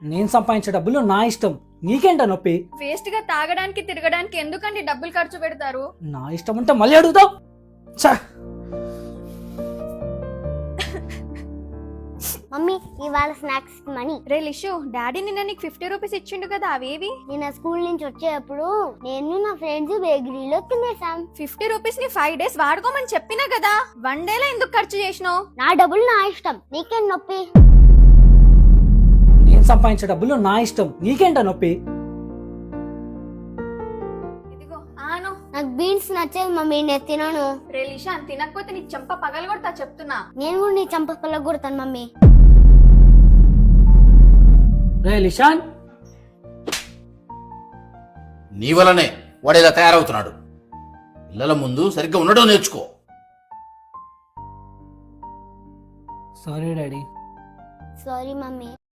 నేను సంపాదించే డబ్బులు నా ఇష్టం, నీకేంట నొప్పి? వేస్ట్ గా తాగడానికి తిరగడానికి ఎందుకండి డబ్బులు ఖర్చు పెడతారు? నా ఇష్టం ఉంటే మళ్ళీ అడుగుతావు. ఛ! మమ్మీ ఇవాళ స్నాక్స్ మనీ. రే లిషు, డాడీ నిన్న నీకు 50 రూపీస్ ఇచ్చిండు కదా, అవేవి? నిన్న స్కూల్ నుంచి వచ్చేటప్పుడు నేను నా ఫ్రెండ్స్ బేకరీలో తినేసాం. 50 రూపీస్ ని 5 డేస్ వాడుకోమని చెప్పినా కదా, 1 డేలో ఎందుకు ఖర్చు చేసినావు? నా డబ్బులు నా ఇష్టం, నీకేం నొప్పి? నేను సంపాదించే డబ్బులు నా ఇష్టం, నీకేంట నొప్పి? ఇదిగో ఆను. నాకు బీన్స్ నచ్చేది మమ్మీ, నేను తినను. రే లిషాన్, తినకపోతే నీ చెంప పగలగొడతా చెప్తున్నా. నేను కూడా నీ చంప పలగొడతాను మమ్మీ. రే లిషాన్, నీ వల్లనే వాడు ఇలా తయారవుతున్నాడు. పిల్లల ముందు సరిగ్గా ఉండడం నేర్చుకో. Sorry daddy. Sorry mummy.